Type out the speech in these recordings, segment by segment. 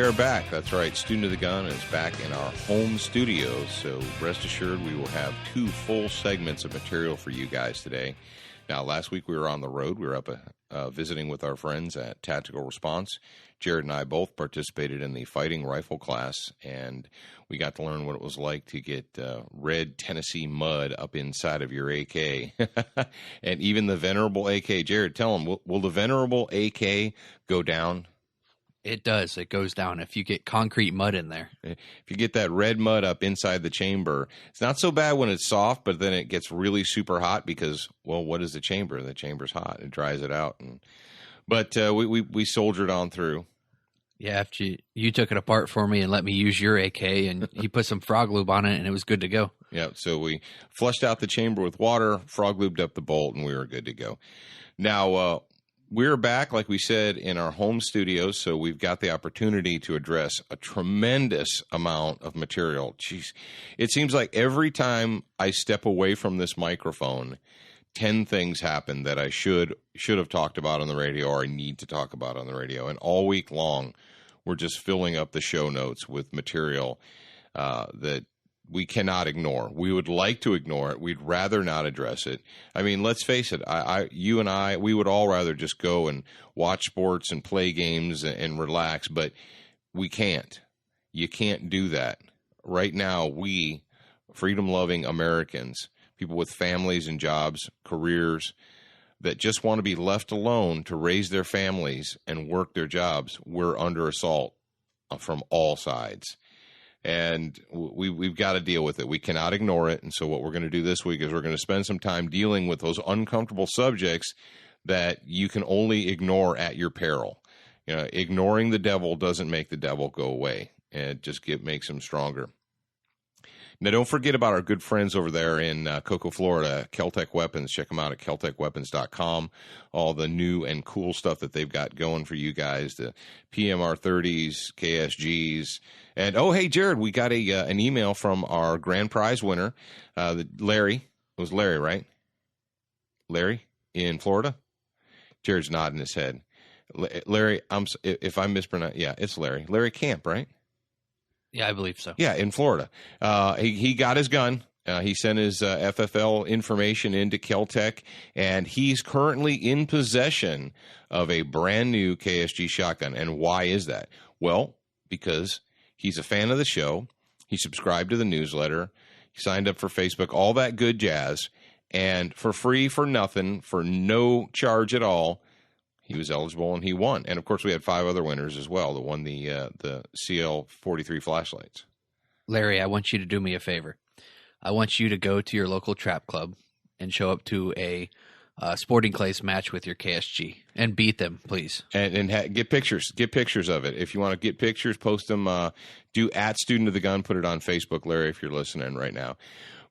are back. That's right. Student of the Gun is back in our home studios. So rest assured we will have 2 full segments of material for you guys today. Now, last week we were on the road. We were up visiting with our friends at Tactical Response. Jared and I both participated in the fighting rifle class, and we got to learn what it was like to get red Tennessee mud up inside of your AK. And even the venerable AK. Jared, tell them, will the venerable AK go down? It does. It goes down if you get concrete mud in there. If you get that red mud up inside the chamber, it's not so bad when it's soft, but then it gets really super hot because, well, what is the chamber? The chamber's hot. It dries it out. But we soldiered on through. Yeah, after you took it apart for me and let me use your AK, and you put some frog lube on it, and it was good to go. Yeah, so we flushed out the chamber with water, frog lubed up the bolt, and we were good to go. Now, we're back, like we said, in our home studios, so we've got the opportunity to address a tremendous amount of material. Jeez, it seems like every time I step away from this microphone, 10 things happen that I should have talked about on the radio or I need to talk about on the radio. And all week long, we're just filling up the show notes with material that we cannot ignore. We would like to ignore it. We'd rather not address it. I mean, let's face it. You and I, we would all rather just go and watch sports and play games and relax, but we can't. You can't do that. Right now, we, freedom-loving Americans, people with families and jobs, careers, that just want to be left alone to raise their families and work their jobs, we're under assault from all sides. And we've got to deal with it. We cannot ignore it. And so what we're going to do this week is we're going to spend some time dealing with those uncomfortable subjects that you can only ignore at your peril. You know, ignoring the devil doesn't make the devil go away. It just makes him stronger. Now, don't forget about our good friends over there in Cocoa, Florida, Keltec Weapons. Check them out at keltecweapons.com. All the new and cool stuff that they've got going for you guys, the PMR 30s, KSGs. And, oh, hey, Jared, we got an email from our grand prize winner, Larry. It was Larry, right? Larry in Florida? Jared's nodding his head. Larry, if I mispronounce, yeah, it's Larry. Larry Camp, right? Yeah, I believe so. Yeah, in Florida. He got his gun. He sent his FFL information into Keltec, and he's currently in possession of a brand new KSG shotgun. And why is that? Well, because he's a fan of the show. He subscribed to the newsletter. He signed up for Facebook, all that good jazz. And for free, for nothing, for no charge at all, he was eligible and he won. And of course, we had 5 other winners as well that won the CL43 flashlights. Larry, I want you to do me a favor. I want you to go to your local trap club and show up to a sporting clays match with your KSG and beat them, please. And get pictures. Get pictures of it. If you want to get pictures, post them. Do at Student of the Gun. Put it on Facebook, Larry, if you're listening right now.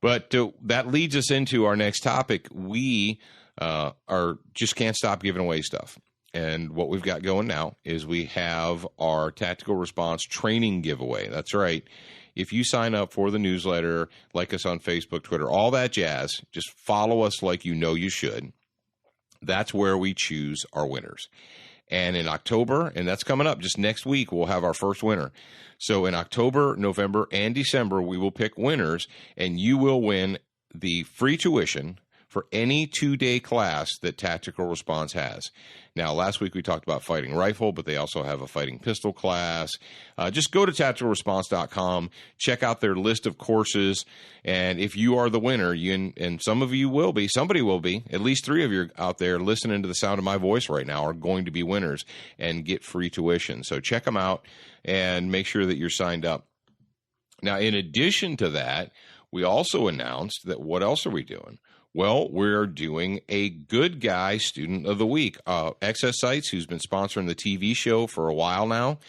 But that leads us into our next topic. We just can't stop giving away stuff. And what we've got going now is we have our Tactical Response training giveaway. That's right. If you sign up for the newsletter, like us on Facebook, Twitter, all that jazz, just follow us like you know you should. That's where we choose our winners. And in October, and that's coming up just next week, we'll have our first winner. So in October, November, and December, we will pick winners, and you will win the free tuition for any 2-day class that Tactical Response has. Now, last week we talked about fighting rifle, but they also have a fighting pistol class. Just go to tacticalresponse.com, check out their list of courses, and if you are the winner, and some of you will be, somebody will be, at least 3 of you out there listening to the sound of my voice right now are going to be winners and get free tuition. So check them out and make sure that you're signed up. Now, in addition to that, we also announced that what else are we doing? Well, we're doing a Good Guy Student of the Week. XS Sites, who's been sponsoring the TV show for a while now.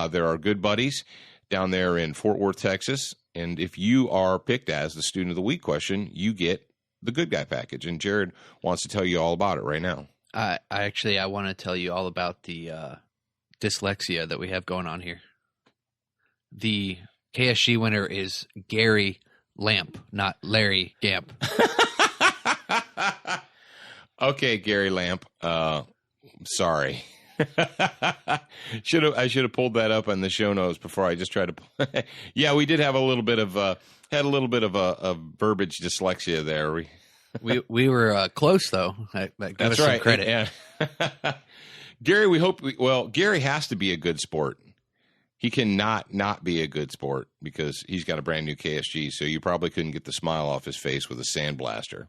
They're our good buddies down there in Fort Worth, Texas. And if you are picked as the Student of the Week question, you get the Good Guy package. And Jared wants to tell you all about it right now. I want to tell you all about the dyslexia that we have going on here. The KSG winner is Gary Lamp, not Larry Gamp. Okay, Gary Lamp. Sorry. I should have pulled that up on the show notes before I just tried to. Yeah, we did have a little bit of a verbiage dyslexia there. We were close though. That That's us right. some credit. Yeah. Gary, Gary has to be a good sport. He cannot not be a good sport because he's got a brand new KSG. So you probably couldn't get the smile off his face with a sandblaster.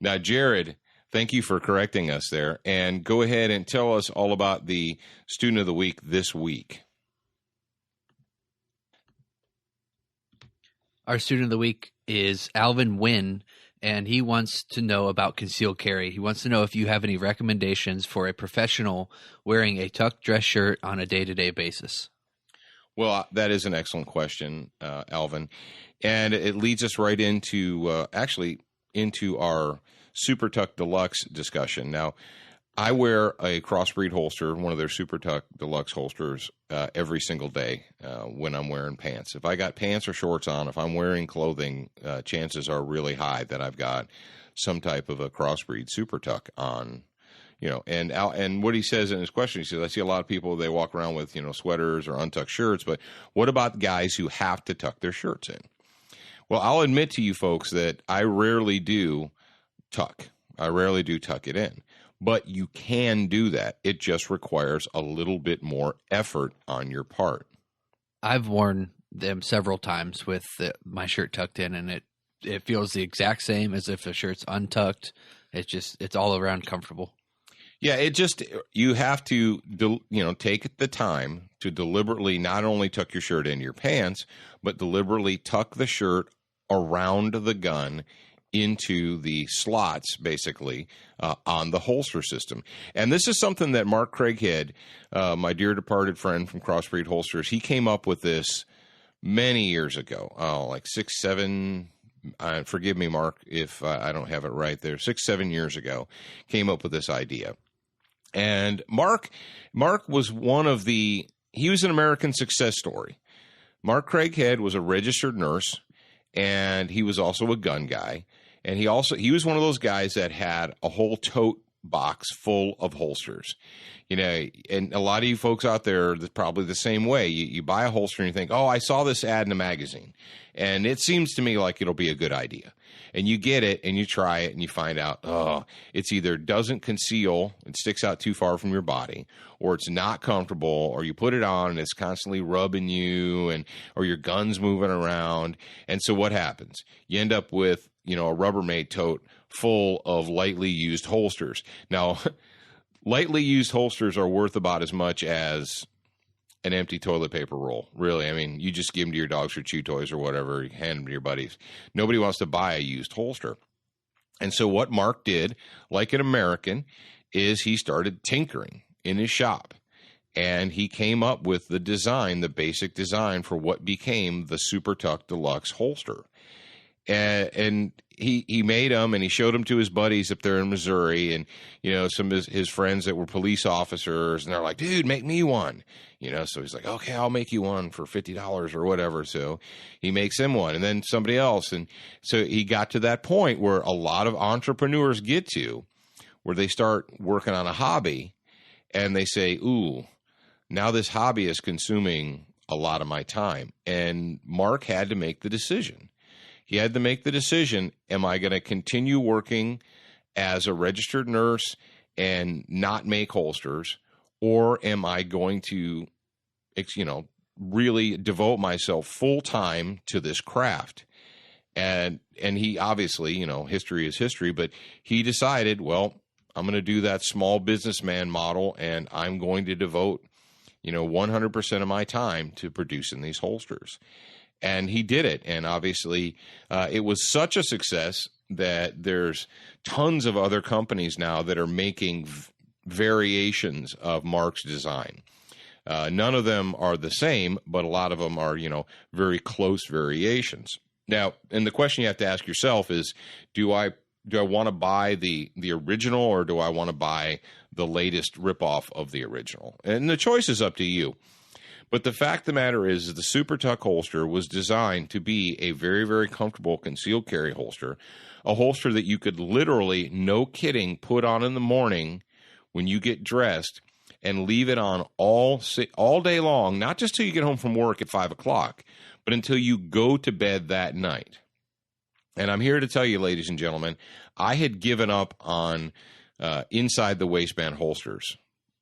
Now, Jared, thank you for correcting us there. And go ahead and tell us all about the Student of the Week this week. Our Student of the Week is Alvin Wynn, and he wants to know about concealed carry. He wants to know if you have any recommendations for a professional wearing a tucked dress shirt on a day-to-day basis. Well, that is an excellent question, Alvin. And it leads us right into into our Super Tuck Deluxe discussion. Now, I wear a Crossbreed holster, one of their Super Tuck Deluxe holsters, every single day when I'm wearing pants. If I got pants or shorts on, if I'm wearing clothing, chances are really high that I've got some type of a Crossbreed Super Tuck on. And what he says in his question, he says, I see a lot of people, they walk around with, sweaters or untucked shirts, but what about guys who have to tuck their shirts in? Well, I'll admit to you folks that I rarely do tuck. I rarely do tuck it in, but you can do that. It just requires a little bit more effort on your part. I've worn them several times with my shirt tucked in, and it feels the exact same as if the shirt's untucked. It's all around comfortable. Yeah, you have to, take the time to deliberately not only tuck your shirt into your pants, but deliberately tuck the shirt around the gun into the slots, basically, on the holster system. And this is something that Mark Craighead, my dear departed friend from Crossbreed Holsters, he came up with this many years ago, like 6, 7, forgive me, Mark, if I don't have it right there, 6, 7 years ago, came up with this idea. And Mark was he was an American success story. Mark Craighead was a registered nurse, and he was also a gun guy. And he was one of those guys that had a whole tote box full of holsters. And a lot of you folks out there are probably the same way. You buy a holster and you think, oh, I saw this ad in a magazine, and it seems to me like it'll be a good idea. And you get it and you try it and you find out, it's either doesn't conceal, it sticks out too far from your body, or it's not comfortable, or you put it on and it's constantly rubbing you, or your gun's moving around. And so what happens? You end up with, a Rubbermaid tote full of lightly used holsters. Now, lightly used holsters are worth about as much as an empty toilet paper roll. Really, I mean, you just give them to your dogs for chew toys or whatever, you hand them to your buddies. Nobody wants to buy a used holster. And so what Mark did, like an American, is he started tinkering in his shop. And he came up with the basic design for what became the Super Tuck Deluxe holster. And he made them, and he showed them to his buddies up there in Missouri, and some of his friends that were police officers, and they're like, dude, make me one. So he's like, okay, I'll make you one for $50 or whatever. So he makes him one, and then somebody else. And so he got to that point where a lot of entrepreneurs get to, where they start working on a hobby and they say, ooh, now this hobby is consuming a lot of my time. And Mark had to make the decision. He had to make the decision, am I going to continue working as a registered nurse and not make holsters, or am I going to, really devote myself full time to this craft? And he obviously, history is history, but he decided, well, I'm going to do that small businessman model, and I'm going to devote, 100% of my time to producing these holsters. And he did it. And obviously, it was such a success that there's tons of other companies now that are making variations of Mark's design. None of them are the same, but a lot of them are, very close variations. Now, and the question you have to ask yourself is, do I want to buy the original, or do I want to buy the latest ripoff of the original? And the choice is up to you. But the fact of the matter is the Super Tuck holster was designed to be a very, very comfortable concealed carry holster, a holster that you could literally, no kidding, put on in the morning when you get dressed and leave it on all day long, not just till you get home from work at 5 o'clock, but until you go to bed that night. And I'm here to tell you, ladies and gentlemen, I had given up on inside the waistband holsters,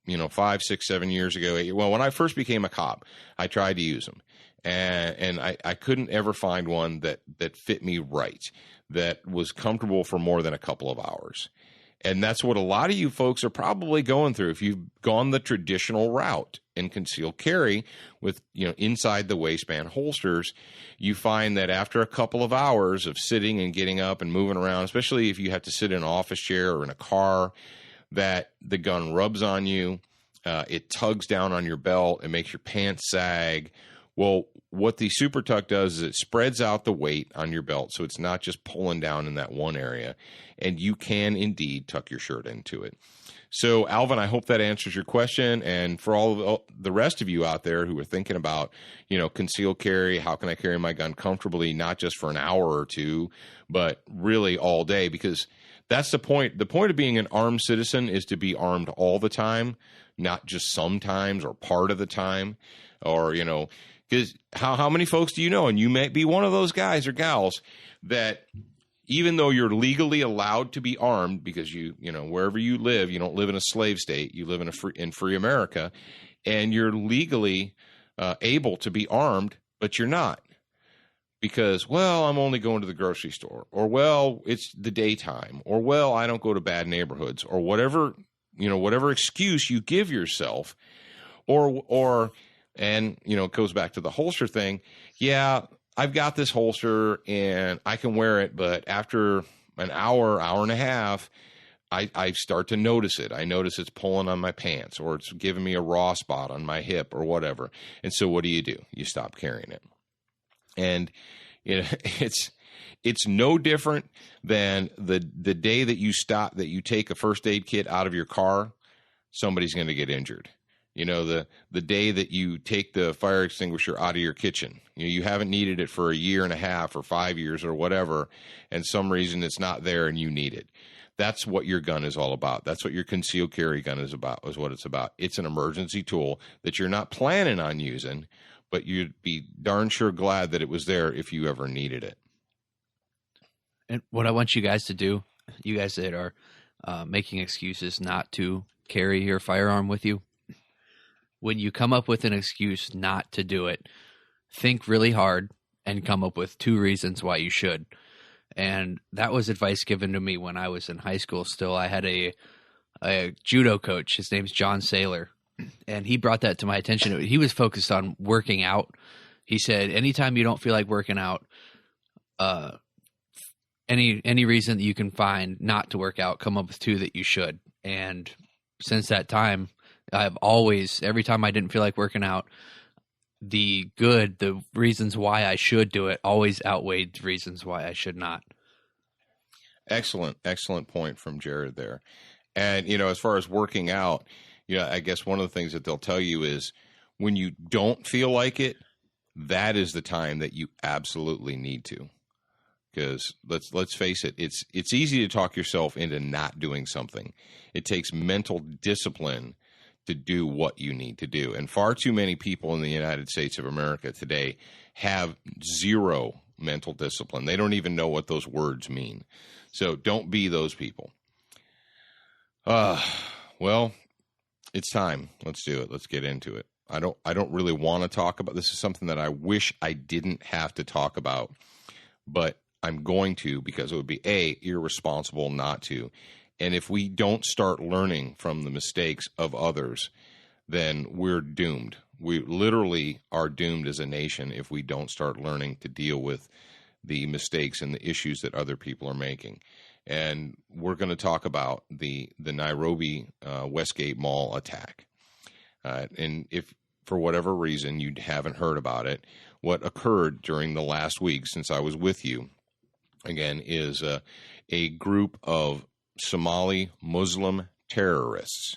5, 6, 7 years ago. Well, when I first became a cop, I tried to use them. And I couldn't ever find one that fit me right, that was comfortable for more than a couple of hours. And that's what a lot of you folks are probably going through if you've gone the traditional route in concealed carry with, inside the waistband holsters. You find that after a couple of hours of sitting and getting up and moving around, especially if you have to sit in an office chair or in a car, that the gun rubs on you, it tugs down on your belt, it makes your pants sag. Well, what the Super Tuck does is it spreads out the weight on your belt, so it's not just pulling down in that one area, and you can indeed tuck your shirt into it. So, Alvin, I hope that answers your question, and for all of the rest of you out there who are thinking about, concealed carry, how can I carry my gun comfortably, not just for an hour or two, but really all day, because that's the point. The point of being an armed citizen is to be armed all the time, not just sometimes or part of the time, or, because how many folks do you know, and you may be one of those guys or gals, that even though you're legally allowed to be armed because wherever you live, you don't live in a slave state, you live in free America, and you're legally able to be armed, but you're not because, well, I'm only going to the grocery store, or, well, it's the daytime, or, well, I don't go to bad neighborhoods, or whatever excuse you give yourself, or and, it goes back to the holster thing. Yeah, I've got this holster and I can wear it, but after an hour and a half, I start to notice it. I notice it's pulling on my pants, or it's giving me a raw spot on my hip or whatever. And so what do? You stop carrying it. And it's no different than the day that you take a first aid kit out of your car, somebody's going to get injured. The day that you take the fire extinguisher out of your kitchen, you haven't needed it for a year and a half or 5 years or whatever, and some reason it's not there and you need it. That's what your gun is all about. That's what your concealed carry gun is what it's about. It's an emergency tool that you're not planning on using, but you'd be darn sure glad that it was there if you ever needed it. And what I want you guys to do, you guys that are making excuses not to carry your firearm with you, when you come up with an excuse not to do it, think really hard and come up with 2 reasons why you should. And that was advice given to me when I was in high school still. I had a judo coach. His name's John Saylor. And he brought that to my attention. He was focused on working out. He said, anytime you don't feel like working out, any reason that you can find not to work out, come up with 2 that you should. And since that time, I've always, every time I didn't feel like working out, the reasons why I should do it always outweighed the reasons why I should not. Excellent point from Jared there. And, as far as working out, I guess one of the things that they'll tell you is when you don't feel like it, that is the time that you absolutely need to. Because let's face it, it's easy to talk yourself into not doing something. It takes mental discipline to do what you need to do. And far too many people in the United States of America today have zero mental discipline. They don't even know what those words mean. So don't be those people. Well, it's time. Let's do it. Let's get into it. I don't really want to talk about this. Is something that I wish I didn't have to talk about, but I'm going to, because it would be irresponsible not to. And if we don't start learning from the mistakes of others, then we're doomed. We literally are doomed as a nation if we don't start learning to deal with the mistakes and the issues that other people are making. And we're going to talk about the Nairobi Westgate Mall attack. And if for whatever reason you haven't heard about it, what occurred during the last week since I was with you, again, is a group of Somali Muslim terrorists.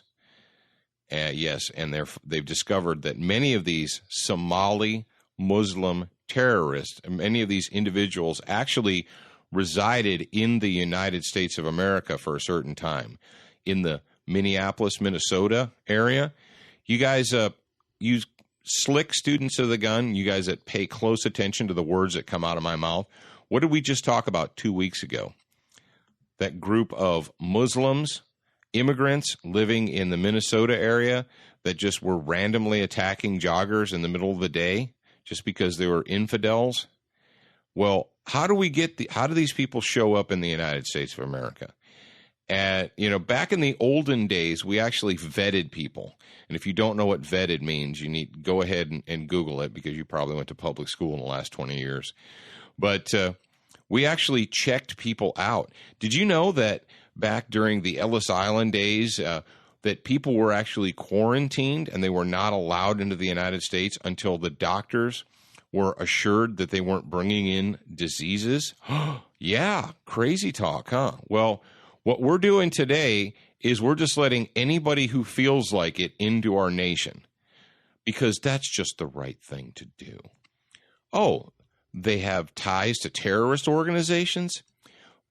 Yes, and they've discovered that many of these Somali Muslim terrorists, many of these individuals actually resided in the United States of America for a certain time. In the Minneapolis, Minnesota area, You guys, you slick students of the gun, you guys that pay close attention to the words that come out of my mouth. What did we just talk about 2 weeks ago? That group of Muslims, immigrants living in the Minnesota area that just were randomly attacking joggers in the middle of the day just because they were infidels. Well, how do these people show up in the United States of America? And, back in the olden days, we actually vetted people. And if you don't know what vetted means, you need to go ahead and Google it, because you probably went to public school in the last 20 years. But we actually checked people out. Did you know that back during the Ellis Island days, that people were actually quarantined and they were not allowed into the United States until the doctors were assured that they weren't bringing in diseases? Yeah, crazy talk, huh? Well, what we're doing today is we're just letting anybody who feels like it into our nation, because that's just the right thing to do. Oh, they have ties to terrorist organizations?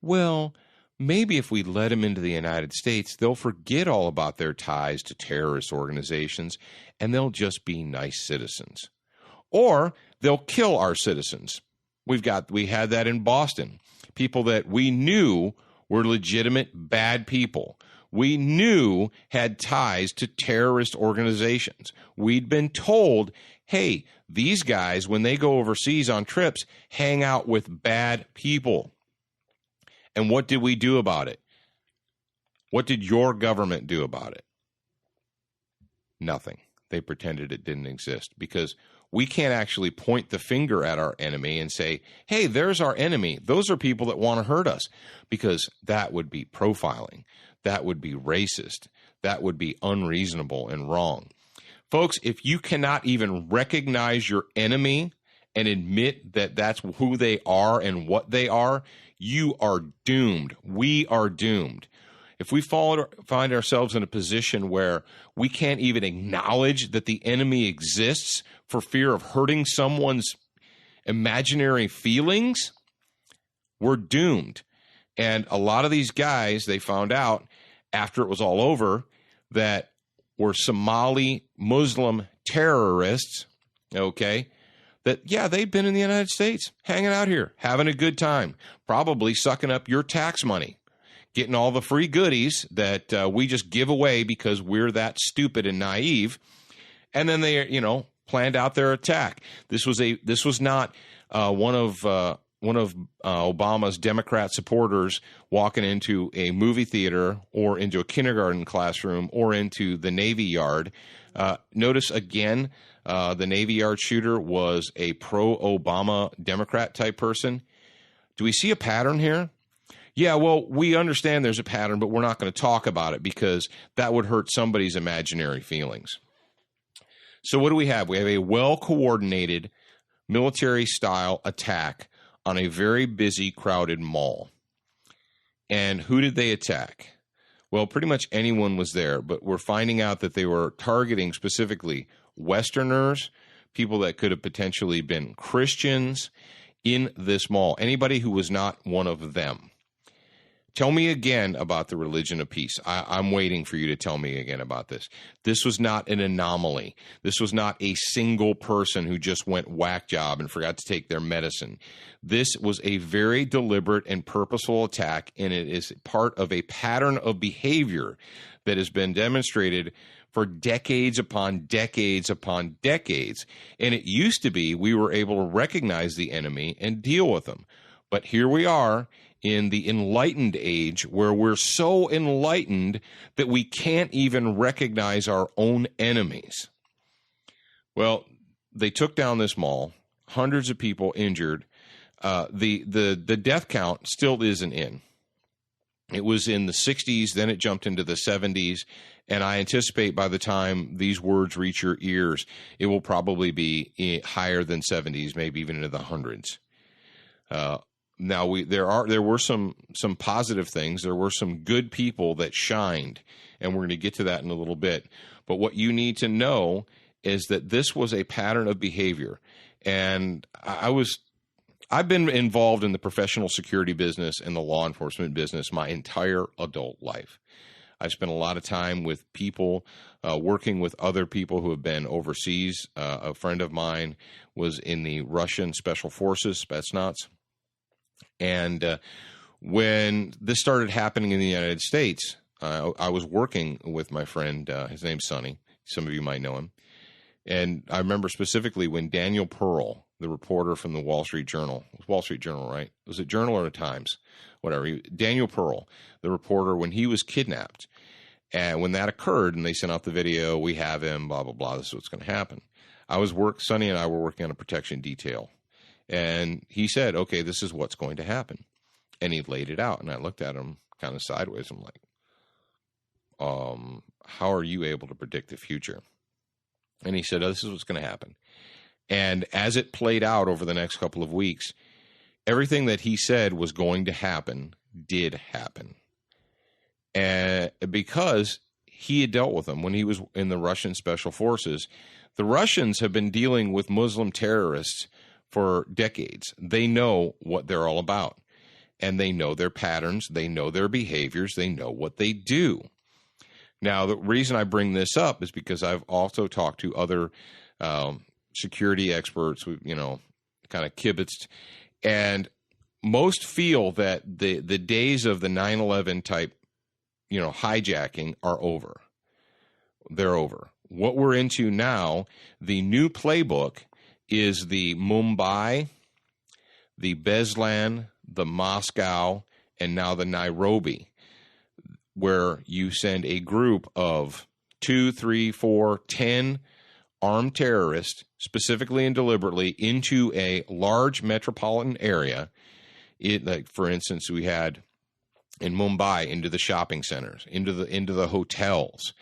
Well, maybe if we let them into the United States, they'll forget all about their ties to terrorist organizations and they'll just be nice citizens. Or they'll kill our citizens. We had that in Boston. People that we knew were legitimate bad people. We knew had ties to terrorist organizations. We'd been told, hey, these guys, when they go overseas on trips, hang out with bad people. And what did we do about it? What did your government do about it? Nothing. They pretended it didn't exist, because we can't actually point the finger at our enemy and say, hey, there's our enemy. Those are people that want to hurt us, because that would be profiling. That would be racist. That would be unreasonable and wrong. Folks, if you cannot even recognize your enemy and admit that that's who they are and what they are, you are doomed. We are doomed. If we find ourselves in a position where we can't even acknowledge that the enemy exists for fear of hurting someone's imaginary feelings, we're doomed. And a lot of these guys, they found out after it was all over that were Somali Muslim terrorists, okay, that, yeah, they've been in the United States, hanging out here, having a good time, probably sucking up your tax money, getting all the free goodies that we just give away because we're that stupid and naive. And then they, planned out their attack. This was not one of Obama's Democrat supporters walking into a movie theater or into a kindergarten classroom or into the Navy Yard. Notice again, the Navy Yard shooter was a pro-Obama Democrat type person. Do we see a pattern here? Yeah, well, we understand there's a pattern, but we're not going to talk about it because that would hurt somebody's imaginary feelings. So what do we have? We have a well-coordinated military-style attack on a very busy, crowded mall. And who did they attack? Well, pretty much anyone was there, but we're finding out that they were targeting specifically Westerners, people that could have potentially been Christians in this mall, anybody who was not one of them. Tell me again about the religion of peace. I'm waiting for you to tell me again about this. This was not an anomaly. This was not a single person who just went whack job and forgot to take their medicine. This was a very deliberate and purposeful attack, and it is part of a pattern of behavior that has been demonstrated for decades upon decades upon decades. And it used to be we were able to recognize the enemy and deal with them. But here we are in the enlightened age where we're so enlightened that we can't even recognize our own enemies. Well, they took down this mall, hundreds of people injured. The death count still isn't in. It was in the 60s, then it jumped into the 70s, and I anticipate by the time these words reach your ears, it will probably be higher than 70s, maybe even into the hundreds. Now there were some positive things. There were some good people that shined, and we're going to get to that in a little bit. But what you need to know is that this was a pattern of behavior, and I've been involved in the professional security business and the law enforcement business my entire adult life. I spent a lot of time with people, working with other people who have been overseas. A friend of mine was in the Russian Special Forces, Spetsnaz. And when this started happening in the United States, I was working with my friend. His name's Sonny. Some of you might know him. And I remember specifically when Daniel Pearl, the reporter from the Wall Street Journal, it was Wall Street Journal, right? Was it Journal or the Times? Whatever. Daniel Pearl, the reporter, when he was kidnapped, and when that occurred and they sent out the video, we have him, blah, blah, blah, this is what's going to happen. Sonny and I were working on a protection detail. And he said, okay, this is what's going to happen. And he laid it out. And I looked at him kind of sideways. I'm like, how are you able to predict the future? And he said, this is what's going to happen. And as it played out over the next couple of weeks, everything that he said was going to happen did happen. And because he had dealt with them when he was in the Russian Special Forces, the Russians have been dealing with Muslim terrorists for decades. They know what they're all about. And they know their patterns. They know their behaviors. They know what they do. Now, the reason I bring this up is because I've also talked to other security experts, kind of kibitzed, and most feel that the days of the 9/11 type, hijacking are over. They're over. What we're into now, the new playbook is the Mumbai, the Beslan, the Moscow, and now the Nairobi, where you send a group of 2, 3, 4, 10 armed terrorists, specifically and deliberately, into a large metropolitan area. Like, for instance, we had in Mumbai, into the shopping centers, into the hotels,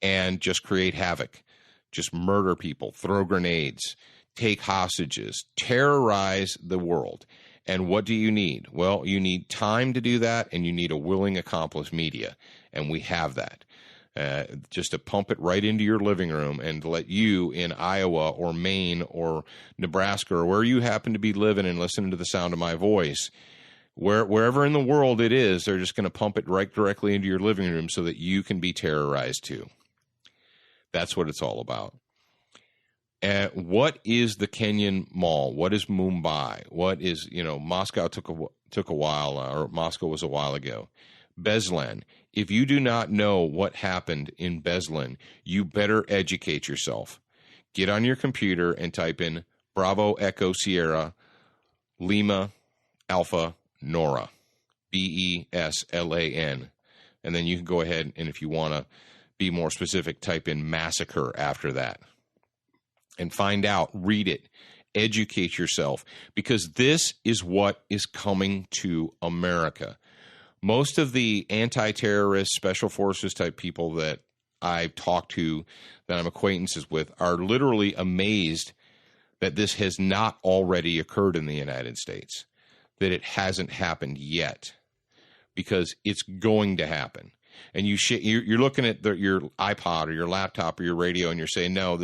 and just create havoc, just murder people, throw grenades, take hostages, terrorize the world. And what do you need? Well, you need time to do that, and you need a willing accomplice media, and we have that. Just to pump it right into your living room and to let you in Iowa or Maine or Nebraska or where you happen to be living and listening to the sound of my voice, wherever in the world it is, they're just going to pump it right directly into your living room so that you can be terrorized too. That's what it's all about. What is the Kenyan Mall? What is Mumbai? What is, Moscow took a while, or Moscow was a while ago. Beslan. If you do not know what happened in Beslan, you better educate yourself. Get on your computer and type in Bravo Echo Sierra Lima Alpha Nora, Beslan. And then you can go ahead and, if you want to be more specific, type in massacre after that. And find out, read it, educate yourself, because this is what is coming to America. Most of the anti-terrorist, special forces type people that I've talked to, that I'm acquaintances with, are literally amazed that this has not already occurred in the United States, that it hasn't happened yet, because it's going to happen. And you're looking at your iPod or your laptop or your radio, and you're saying, no,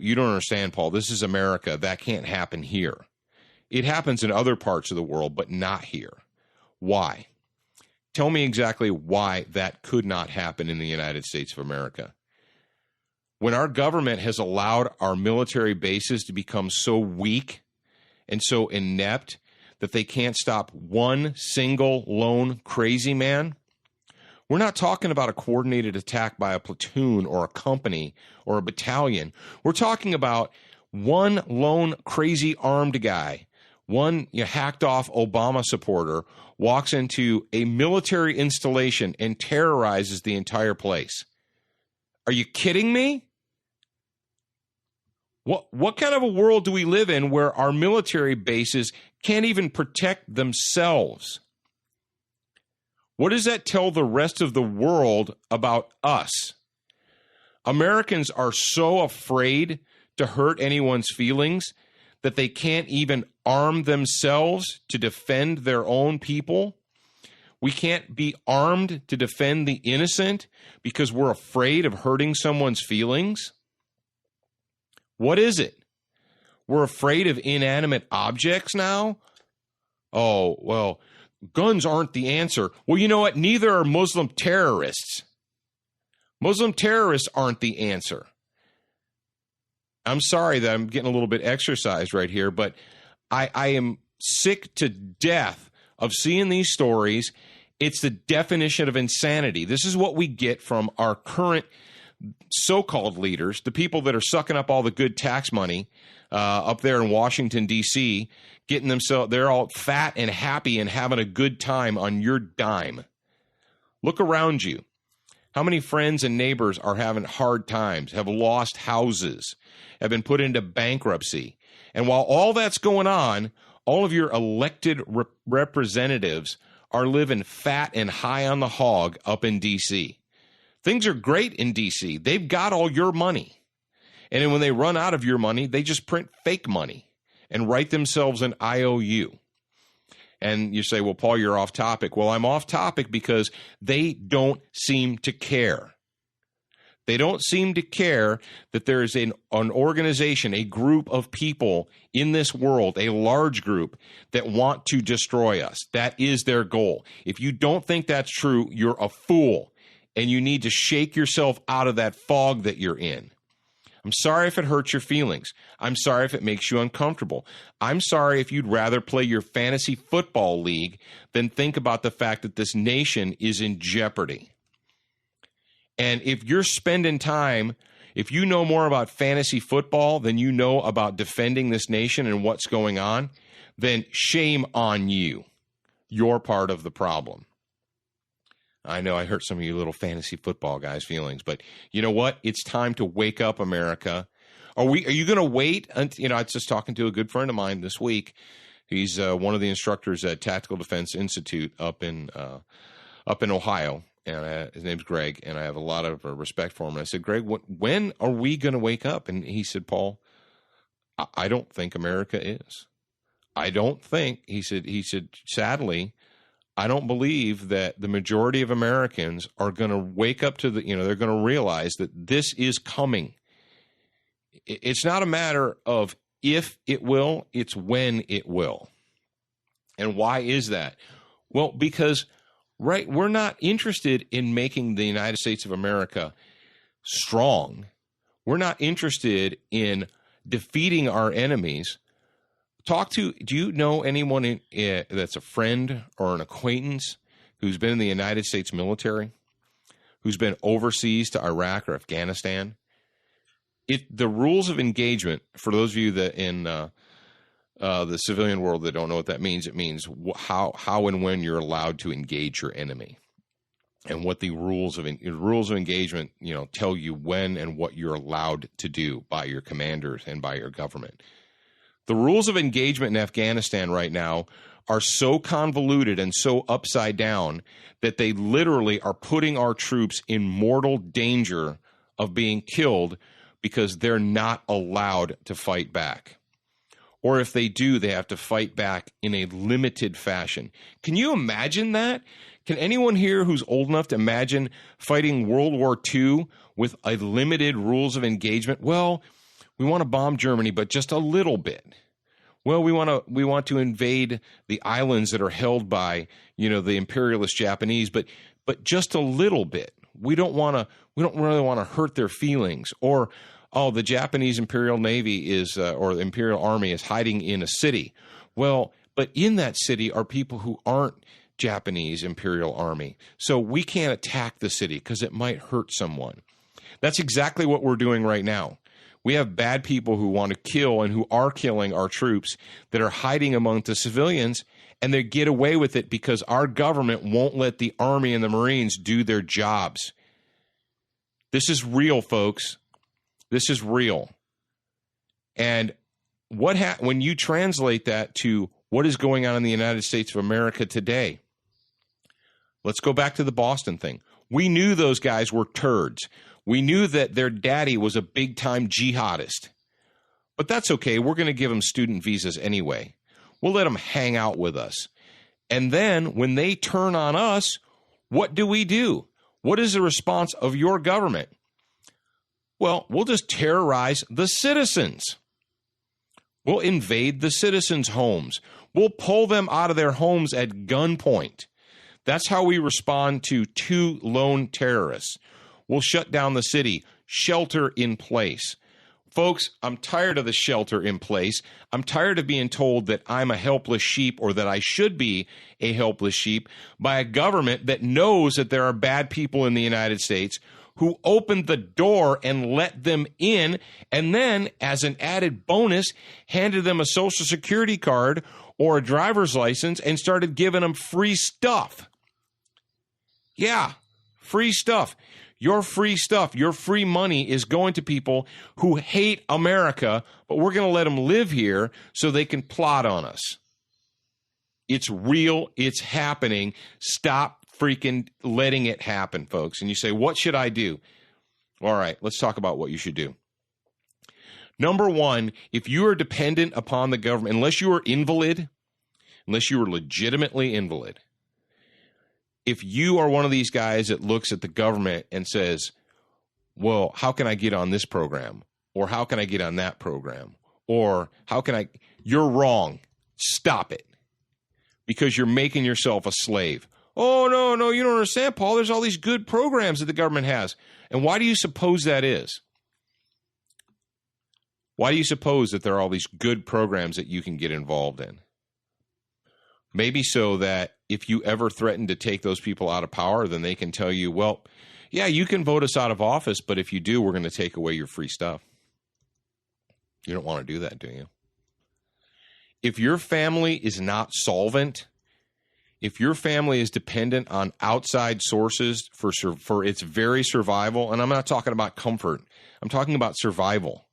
you don't understand, Paul. This is America. That can't happen here. It happens in other parts of the world, but not here. Why? Tell me exactly why that could not happen in the United States of America. When our government has allowed our military bases to become so weak and so inept that they can't stop one single lone crazy man, we're not talking about a coordinated attack by a platoon or a company or a battalion. We're talking about one lone crazy armed guy, one hacked off Obama supporter, walks into a military installation and terrorizes the entire place. Are you kidding me? What kind of a world do we live in where our military bases can't even protect themselves? What does that tell the rest of the world about us? Americans are so afraid to hurt anyone's feelings that they can't even arm themselves to defend their own people. We can't be armed to defend the innocent because we're afraid of hurting someone's feelings. What is it? We're afraid of inanimate objects now? Oh, well, guns aren't the answer. Well, you know what? Neither are Muslim terrorists. Muslim terrorists aren't the answer. I'm sorry that I'm getting a little bit exercised right here, but I am sick to death of seeing these stories. It's the definition of insanity. This is what we get from our current so-called leaders, the people that are sucking up all the good tax money up there in Washington, D.C., getting themselves, they're all fat and happy and having a good time on your dime. Look around you. How many friends and neighbors are having hard times, have lost houses, have been put into bankruptcy? And while all that's going on, all of your elected representatives are living fat and high on the hog up in D.C. Things are great in D.C. They've got all your money. And then when they run out of your money, they just print fake money and write themselves an IOU. And you say, well, Paul, you're off topic. Well, I'm off topic because they don't seem to care. They don't seem to care that there is an organization, a group of people in this world, a large group that want to destroy us. That is their goal. If you don't think that's true, you're a fool, and you need to shake yourself out of that fog that you're in. I'm sorry if it hurts your feelings. I'm sorry if it makes you uncomfortable. I'm sorry if you'd rather play your fantasy football league than think about the fact that this nation is in jeopardy. And if you're spending time, if you know more about fantasy football than you know about defending this nation and what's going on, then shame on you. You're part of the problem. I know I hurt some of you little fantasy football guys' feelings, but you know what? It's time to wake up, America. Are you going to wait? I was just talking to a good friend of mine this week. He's one of the instructors at Tactical Defense Institute up in Ohio, and his name's Greg, and I have a lot of respect for him. And I said, Greg, when are we going to wake up? And he said, Paul, I don't think America is. I don't think, he said, sadly, I don't believe that the majority of Americans are going to wake up to they're going to realize that this is coming. It's not a matter of if it will, it's when it will. And why is that? Well, because, we're not interested in making the United States of America strong. We're not interested in defeating our enemies. Do you know anyone that's a friend or an acquaintance who's been in the United States military, who's been overseas to Iraq or Afghanistan? The rules of engagement, for those of you that in the civilian world that don't know what that means, it means how and when you're allowed to engage your enemy, and what the rules of engagement tell you when and what you're allowed to do by your commanders and by your government. The rules of engagement in Afghanistan right now are so convoluted and so upside down that they literally are putting our troops in mortal danger of being killed because they're not allowed to fight back. Or if they do, they have to fight back in a limited fashion. Can you imagine that? Can anyone here who's old enough to imagine fighting World War II with a limited rules of engagement? Well, we want to bomb Germany, but just a little bit. Well, we want to invade the islands that are held by, the imperialist Japanese, but just a little bit. We don't really want to hurt their feelings. Or, the Japanese Imperial Navy or the Imperial Army is hiding in a city. Well, but in that city are people who aren't Japanese Imperial Army. So we can't attack the city because it might hurt someone. That's exactly what we're doing right now. We have bad people who want to kill and who are killing our troops that are hiding among the civilians, and they get away with it because our government won't let the Army and the Marines do their jobs. This is real, folks. This is real. And when you translate that to what is going on in the United States of America today, let's go back to the Boston thing. We knew those guys were turds. We knew that their daddy was a big-time jihadist. But that's okay. We're going to give them student visas anyway. We'll let them hang out with us. And then when they turn on us, what do? What is the response of your government? Well, we'll just terrorize the citizens. We'll invade the citizens' homes. We'll pull them out of their homes at gunpoint. That's how we respond to 2 lone terrorists. We'll shut down the city, shelter in place. Folks, I'm tired of the shelter in place. I'm tired of being told that I'm a helpless sheep or that I should be a helpless sheep by a government that knows that there are bad people in the United States who opened the door and let them in, and then, as an added bonus, handed them a Social Security card or a driver's license and started giving them free stuff. Yeah, free stuff. Your free stuff, your free money is going to people who hate America, but we're going to let them live here so they can plot on us. It's real. It's happening. Stop freaking letting it happen, folks. And you say, what should I do? All right, let's talk about what you should do. Number one, if you are dependent upon the government, unless you are invalid, unless you are legitimately invalid, if you are one of these guys that looks at the government and says, well, how can I get on this program? Or how can I get on that program? Or how can I? You're wrong. Stop it. Because you're making yourself a slave. Oh, no, you don't understand, Paul. There's all these good programs that the government has. And why do you suppose that is? Why do you suppose that there are all these good programs that you can get involved in? Maybe so that if you ever threaten to take those people out of power, then they can tell you, well, yeah, you can vote us out of office, but if you do, we're going to take away your free stuff. You don't want to do that, do you? If your family is not solvent, if your family is dependent on outside sources for its very survival, and I'm not talking about comfort, I'm talking about survival.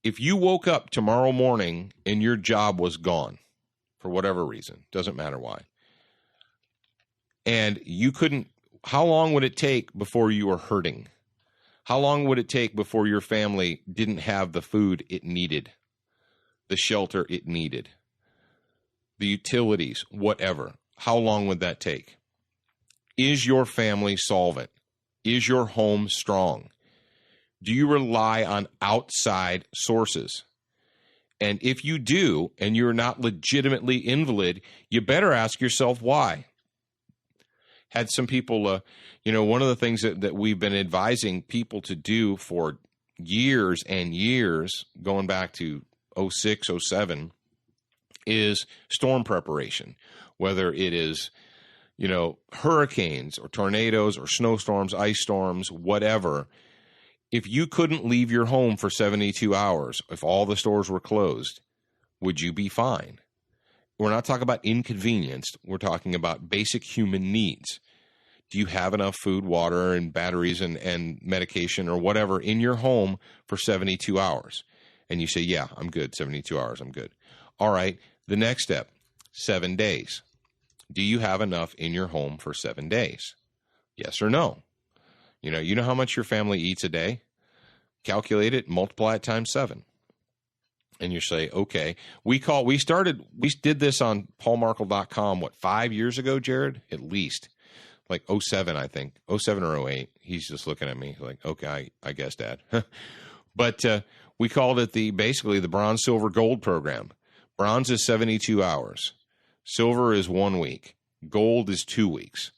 If you woke up tomorrow morning and your job was gone, for whatever reason, doesn't matter why, and you couldn't, how long would it take before you were hurting? How long would it take before your family didn't have the food it needed, the shelter it needed, the utilities, whatever? How long would that take? Is your family solvent? Is your home strong? Do you rely on outside sources? And if you do, and you're not legitimately invalid, you better ask yourself why. Had some people, one of the things that we've been advising people to do for years and years, going back to 06, 07, is storm preparation, whether it is, hurricanes or tornadoes or snowstorms, ice storms, whatever. If you couldn't leave your home for 72 hours, if all the stores were closed, would you be fine? We're not talking about inconvenienced. We're talking about basic human needs. Do you have enough food, water, and batteries and medication or whatever in your home for 72 hours? And you say, yeah, I'm good. 72 hours, I'm good. All right. The next step, 7 days. Do you have enough in your home for 7 days? Yes or no? You know how much your family eats a day? Calculate it, multiply it times 7. And you say, okay, we did this on paulmarkle.com, 5 years ago, Jared? At least. Like 07, I think. 07 or 08. He's just looking at me like, okay, I guess, Dad. But we called it basically the bronze, silver, gold program. Bronze is 72 hours. Silver is 1 week. Gold is 2 weeks.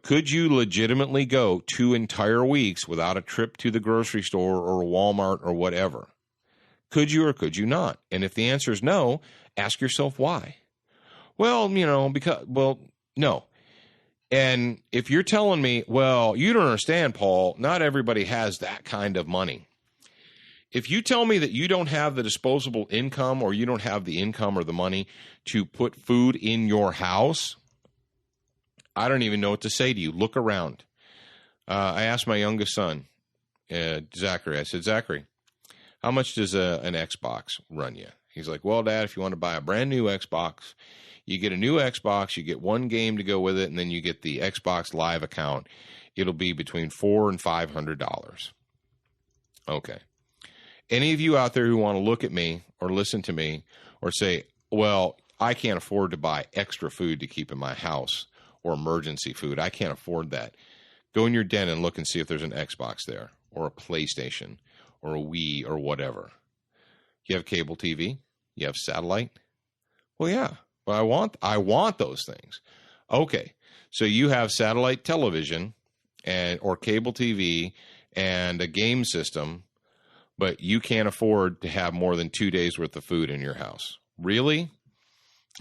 Could you legitimately go 2 entire weeks without a trip to the grocery store or Walmart or whatever? Could you or could you not? And if the answer is no, ask yourself why. Well, no. And if you're telling me, well, you don't understand, Paul, not everybody has that kind of money. If you tell me that you don't have the disposable income or you don't have the income or the money to put food in your house, I don't even know what to say to you. Look around. I asked my youngest son, Zachary, I said, Zachary, how much does an Xbox run you? He's like, well, Dad, if you want to buy a brand new Xbox, you get a new Xbox, you get one game to go with it, and then you get the Xbox Live account. It'll be between $400 and $500. Okay. Any of you out there who want to look at me or listen to me or say, well, I can't afford to buy extra food to keep in my house or emergency food. I can't afford that. Go in your den and look and see if there's an Xbox there or a PlayStation or a Wii or whatever. You have cable TV. You have satellite. Well, yeah, but I want those things. Okay, so you have satellite television or cable TV and a game system, but you can't afford to have more than 2 days worth of food in your house. Really?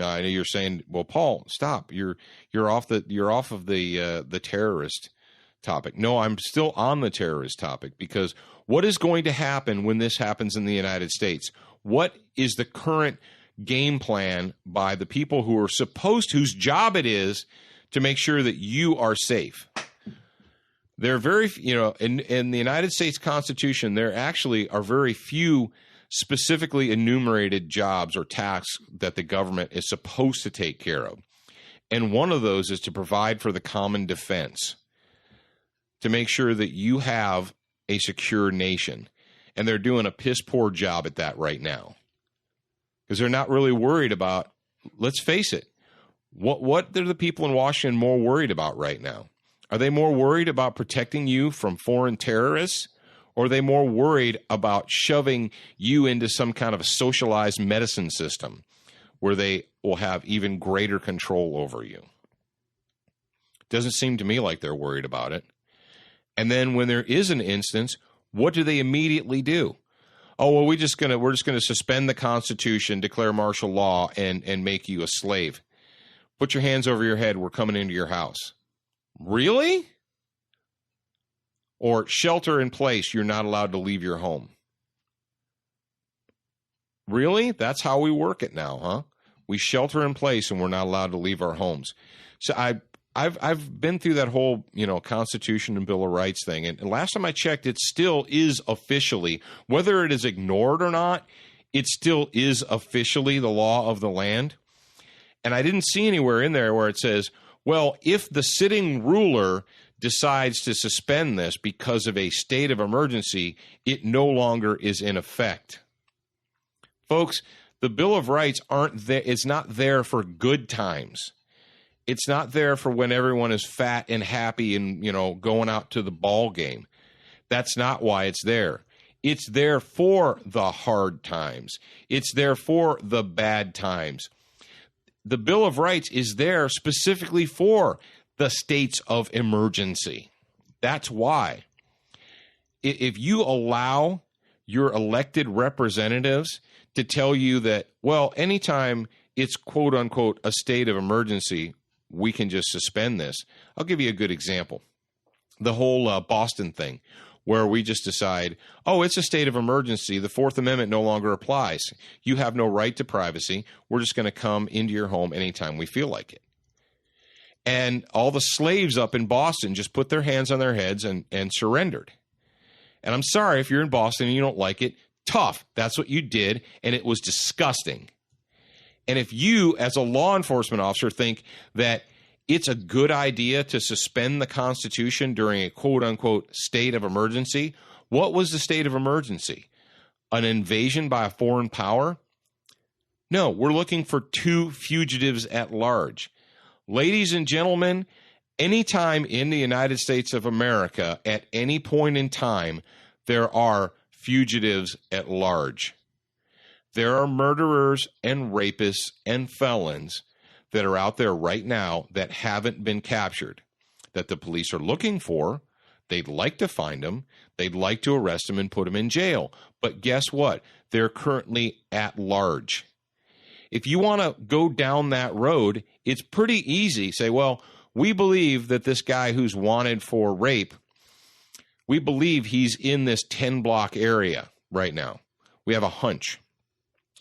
I know you're saying, well, Paul, stop. You're off of the terrorist topic. No, I'm still on the terrorist topic, because what is going to happen when this happens in the United States? What is the current game plan by the people whose job it is to make sure that you are safe? There are very, in the United States Constitution, there actually are very few specifically enumerated jobs or tasks that the government is supposed to take care of. And one of those is to provide for the common defense, to make sure that you have a secure nation. And they're doing a piss poor job at that right now, because they're not really worried about, let's face it, what are the people in Washington more worried about right now? Are they more worried about protecting you from foreign terrorists? Or are they more worried about shoving you into some kind of a socialized medicine system where they will have even greater control over you? Doesn't seem to me like they're worried about it. And then when there is an instance, what do they immediately do? Oh, well, we're just gonna suspend the Constitution, declare martial law, and make you a slave. Put your hands over your head. We're coming into your house. Really? Or shelter in place. You're not allowed to leave your home. Really? That's how we work it now, huh? We shelter in place and we're not allowed to leave our homes. So I've been through that whole, Constitution and Bill of Rights thing. And last time I checked, it still is officially, whether it is ignored or not, it still is officially the law of the land. And I didn't see anywhere in there where it says, well, if the sitting ruler decides to suspend this because of a state of emergency, it no longer is in effect. Folks, the Bill of Rights it's not there for good times. It's not there for when everyone is fat and happy and, going out to the ball game. That's not why it's there. It's there for the hard times. It's there for the bad times. The Bill of Rights is there specifically for the states of emergency. That's why. If you allow your elected representatives to tell you that, well, anytime it's quote unquote a state of emergency, we can just suspend this. I'll give you a good example. The whole Boston thing, where we just decide, oh, it's a state of emergency. The Fourth Amendment no longer applies. You have no right to privacy. We're just going to come into your home anytime we feel like it. And all the slaves up in Boston just put their hands on their heads and surrendered. And I'm sorry if you're in Boston and you don't like it. Tough. That's what you did, and it was disgusting. And if you, as a law enforcement officer, think that it's a good idea to suspend the Constitution during a quote-unquote state of emergency, what was the state of emergency? An invasion by a foreign power? No, we're looking for two fugitives at large. Ladies and gentlemen, anytime in the United States of America, at any point in time, there are fugitives at large. There are murderers and rapists and felons that are out there right now that haven't been captured, that the police are looking for. They'd like to find them. They'd like to arrest them and put them in jail. But guess what? They're currently at large. If you want to go down that road, it's pretty easy. Say, well, we believe that this guy who's wanted for rape, we believe he's in this 10-block area right now. We have a hunch.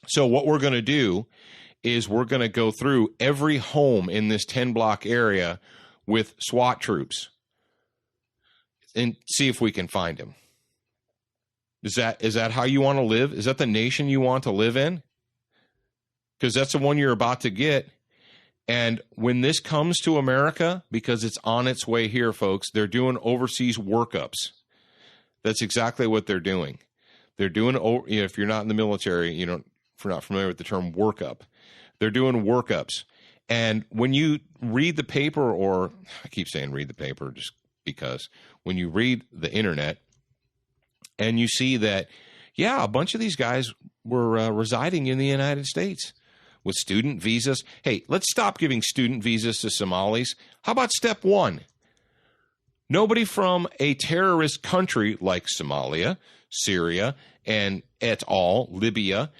So what we're going to do is we're going to go through every home in this 10-block area with SWAT troops and see if we can find him. Is that how you want to live? Is that the nation you want to live in? Because that's the one you're about to get. And when this comes to America, because it's on its way here, folks, they're doing overseas workups. That's exactly what they're doing. They're doing, if you're not in the military, if you're not familiar with the term workup, they're doing workups. And when you read the paper, or I keep saying read the paper just because, when you read the internet and you see that, yeah, a bunch of these guys were residing in the United States with student visas. Hey, let's stop giving student visas to Somalis. How about step one? Nobody from a terrorist country like Somalia, Syria, and et al., Libya,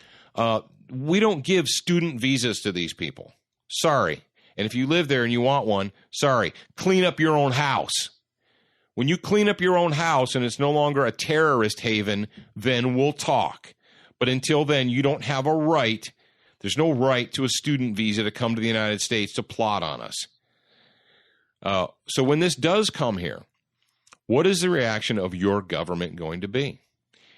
we don't give student visas to these people. Sorry. And if you live there and you want one, sorry, clean up your own house. When you clean up your own house and it's no longer a terrorist haven, then we'll talk. But until then, you don't have a right. There's no right to a student visa to come to the United States to plot on us. So when this does come here, what is the reaction of your government going to be?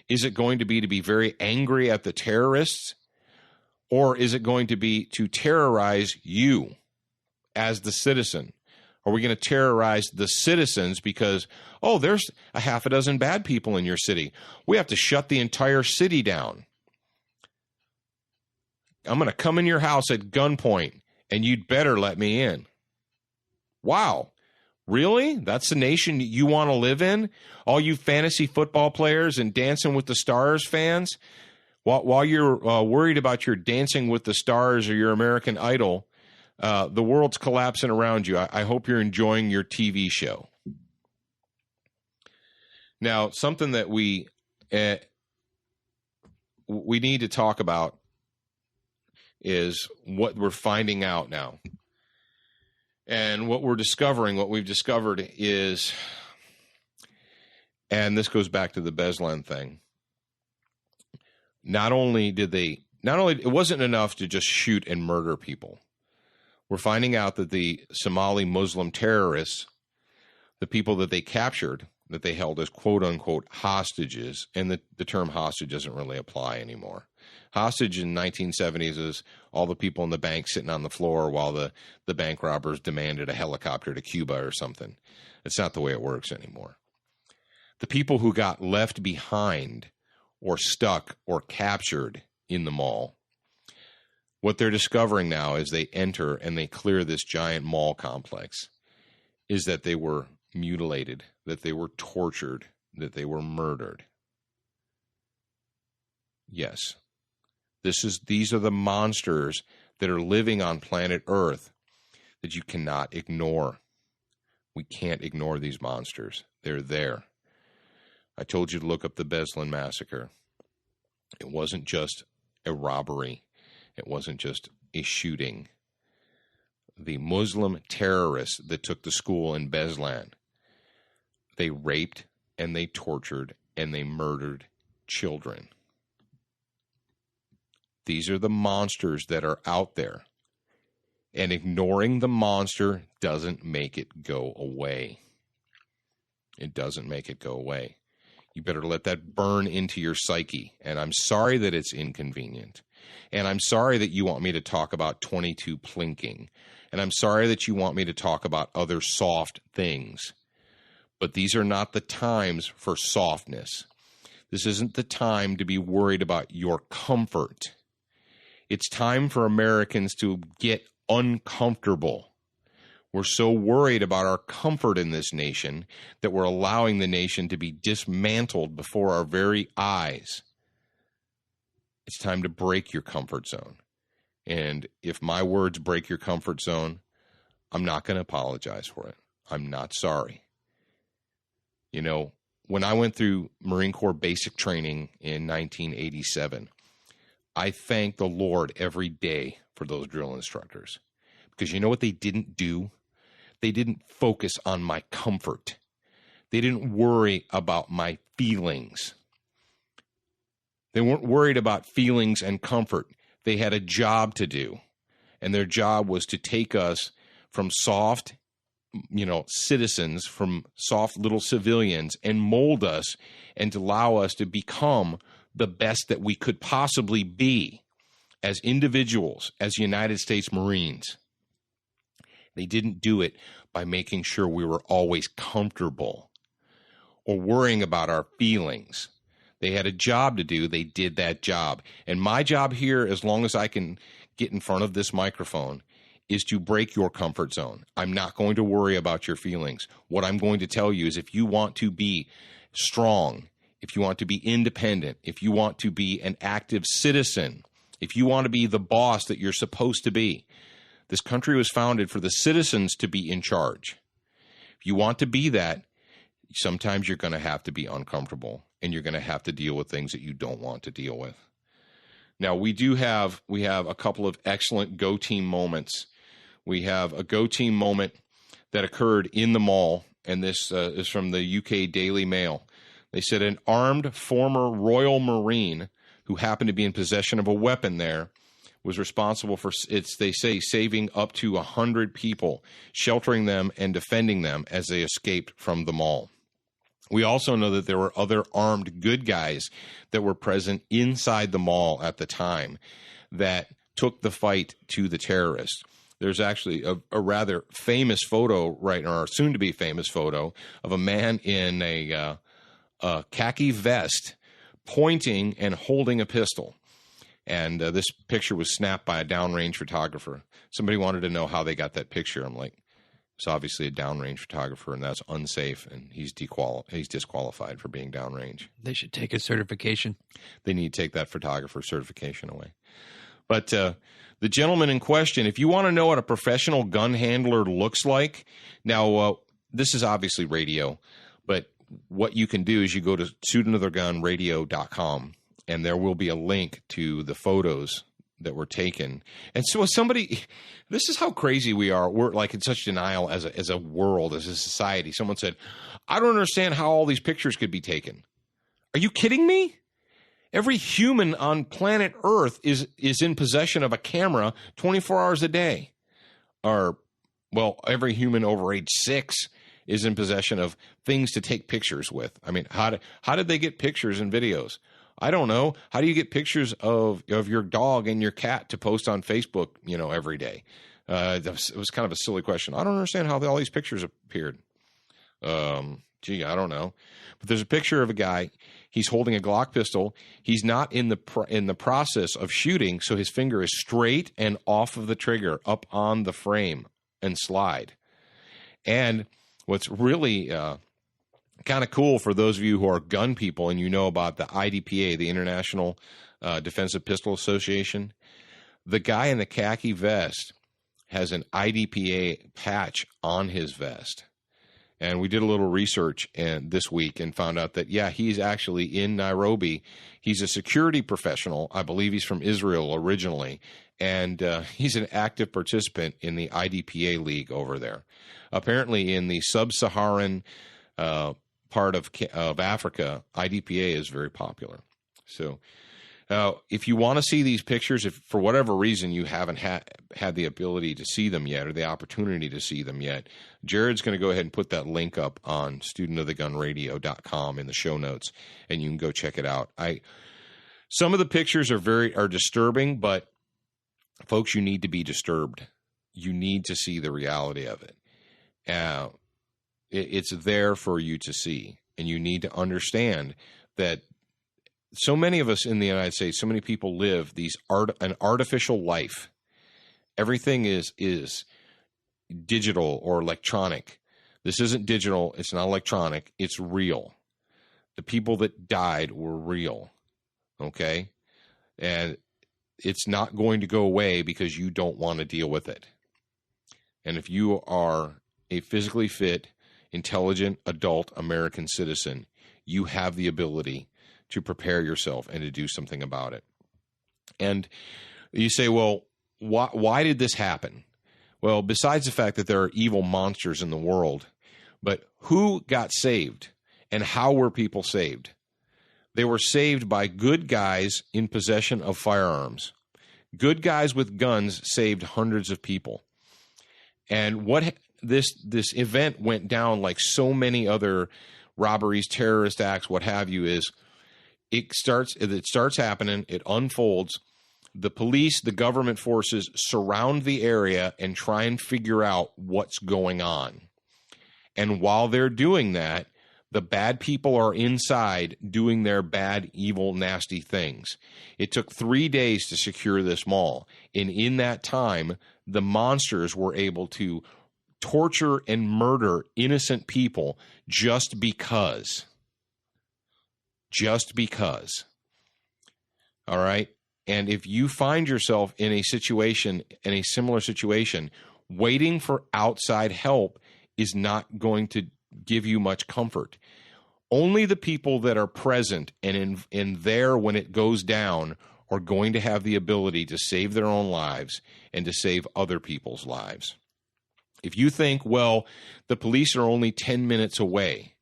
Is it going to be very angry at the terrorists? Or is it going to be to terrorize you as the citizen? Are we going to terrorize the citizens because, oh, there's a half a dozen bad people in your city. We have to shut the entire city down. I'm going to come in your house at gunpoint, and you'd better let me in. Wow. Really? That's the nation you want to live in? All you fantasy football players and Dancing with the Stars fans? While you're worried about your Dancing with the Stars or your American Idol, the world's collapsing around you. I hope you're enjoying your TV show. Now, something that we need to talk about is what we're finding out now. And what we've discovered is, and this goes back to the Beslan thing, it wasn't enough to just shoot and murder people. We're finding out that the Somali Muslim terrorists, the people that they captured, that they held as quote-unquote hostages, and the term hostage doesn't really apply anymore. Hostage in the 1970s is all the people in the bank sitting on the floor while the bank robbers demanded a helicopter to Cuba or something. It's not the way it works anymore. The people who got left behind or stuck or captured in the mall, what they're discovering now as they enter and they clear this giant mall complex is that they were mutilated, that they were tortured, that they were murdered. Yes. These are the monsters that are living on planet Earth that you cannot ignore. We can't ignore these monsters. They're there. I told you to look up the Beslan massacre. It wasn't just a robbery. It wasn't just a shooting. The Muslim terrorists that took the school in Beslan, they raped and they tortured and they murdered children. These are the monsters that are out there. And ignoring the monster doesn't make it go away. It doesn't make it go away. You better let that burn into your psyche. And I'm sorry that it's inconvenient. And I'm sorry that you want me to talk about 22 plinking. And I'm sorry that you want me to talk about other soft things. But these are not the times for softness. This isn't the time to be worried about your comfort. It's time for Americans to get uncomfortable. We're so worried about our comfort in this nation that we're allowing the nation to be dismantled before our very eyes. It's time to break your comfort zone. And if my words break your comfort zone, I'm not going to apologize for it. I'm not sorry. You know, when I went through Marine Corps basic training in 1987, I thank the Lord every day for those drill instructors. Because you know what they didn't do? They didn't focus on my comfort. They didn't worry about my feelings. They weren't worried about feelings and comfort. They had a job to do. And their job was to take us from soft, citizens, from soft little civilians, and mold us and to allow us to become the best that we could possibly be as individuals, as United States Marines. They didn't do it by making sure we were always comfortable or worrying about our feelings. They had a job to do. They did that job. And my job here, as long as I can get in front of this microphone, is to break your comfort zone. I'm not going to worry about your feelings. What I'm going to tell you is if you want to be strong, if you want to be independent, if you want to be an active citizen, if you want to be the boss that you're supposed to be, this country was founded for the citizens to be in charge. If you want to be that, sometimes you're going to have to be uncomfortable, and you're going to have to deal with things that you don't want to deal with. Now, we have a couple of excellent Go Team moments. We have a Go Team moment that occurred in the mall, and this is from the UK Daily Mail. They said an armed former Royal Marine who happened to be in possession of a weapon there was responsible for, they say, saving up to 100 people, sheltering them and defending them as they escaped from the mall. We also know that there were other armed good guys that were present inside the mall at the time that took the fight to the terrorists. There's actually a rather famous photo, right, or soon-to-be famous photo, of a man in a khaki vest pointing and holding a pistol. And this picture was snapped by a downrange photographer. Somebody wanted to know how they got that picture. I'm like, it's obviously a downrange photographer, and that's unsafe, and he's disqualified for being downrange. They should take a certification. They need to take that photographer certification away. But the gentleman in question, if you want to know what a professional gun handler looks like, now this is obviously radio, but what you can do is you go to shootanothergunradio.com, and there will be a link to the photos that were taken. And so this is how crazy we are. We're like in such denial as a world, as a society. Someone said, I don't understand how all these pictures could be taken. Are you kidding me? Every human on planet Earth is in possession of a camera 24 hours a day. Every human over age 6 is in possession of things to take pictures with. I mean, how did they get pictures and videos? I don't know. How do you get pictures of your dog and your cat to post on Facebook, every day? It was kind of a silly question. I don't understand how all these pictures appeared. I don't know. But there's a picture of a guy. He's holding a Glock pistol. He's not in the process of shooting, so his finger is straight and off of the trigger, up on the frame and slide. And what's really kind of cool for those of you who are gun people and you know about the IDPA, the International Defensive Pistol Association, the guy in the khaki vest has an IDPA patch on his vest. And we did a little research this week and found out that, he's actually in Nairobi. He's a security professional. I believe he's from Israel originally. And he's an active participant in the IDPA League over there. Apparently in the sub-Saharan part of Africa, IDPA is very popular. So if you want to see these pictures, if for whatever reason you haven't had the ability to see them yet or the opportunity to see them yet, Jared's going to go ahead and put that link up on studentofthegunradio.com in the show notes, and you can go check it out. Some of the pictures are disturbing, but folks, you need to be disturbed. You need to see the reality of it. It's there for you to see, and you need to understand that so many of us in the United States, so many people live an artificial life. Everything is digital or electronic. This isn't digital. It's not electronic. It's real. The people that died were real. Okay? And it's not going to go away because you don't want to deal with it. And if you are a physically fit, intelligent, adult American citizen, you have the ability to prepare yourself and to do something about it. And you say, well, why did this happen? Well, besides the fact that there are evil monsters in the world, but who got saved and how were people saved? They were saved by good guys in possession of firearms. Good guys with guns saved hundreds of people. And what this event went down like so many other robberies, terrorist acts, what have you, is it starts happening, it unfolds. The police, the government forces surround the area and try and figure out what's going on. And while they're doing that, the bad people are inside doing their bad, evil, nasty things. It took 3 days to secure this mall. And in that time, the monsters were able to torture and murder innocent people just because. just because. All right? And if you find yourself in a situation, in a similar situation, waiting for outside help is not going to give you much comfort. Only the people that are present and in there when it goes down are going to have the ability to save their own lives and to save other people's lives. If you think, well, the police are only 10 minutes away,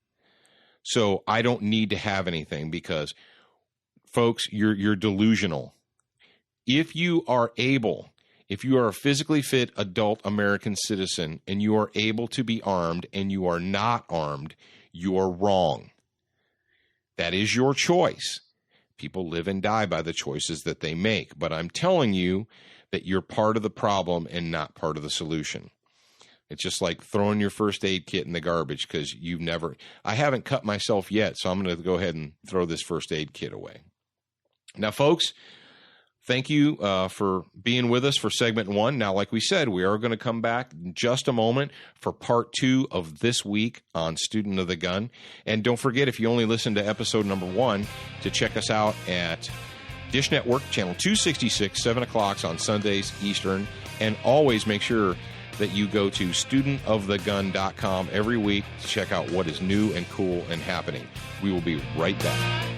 so I don't need to have anything, because, folks, you're delusional. If you are a physically fit adult American citizen and you are able to be armed and you are not armed, you are wrong. That is your choice. People live and die by the choices that they make. But I'm telling you that you're part of the problem and not part of the solution. It's just like throwing your first aid kit in the garbage because I haven't cut myself yet, so I'm going to go ahead and throw this first aid kit away. Now, folks, thank you for being with us for segment 1. Now, like we said, we are going to come back in just a moment for part 2 of this week on Student of the Gun. And don't forget, if you only listened to episode number 1, to check us out at Dish Network, channel 266, 7 o'clock on Sundays Eastern. And always make sure that you go to studentofthegun.com every week to check out what is new and cool and happening. We will be right back.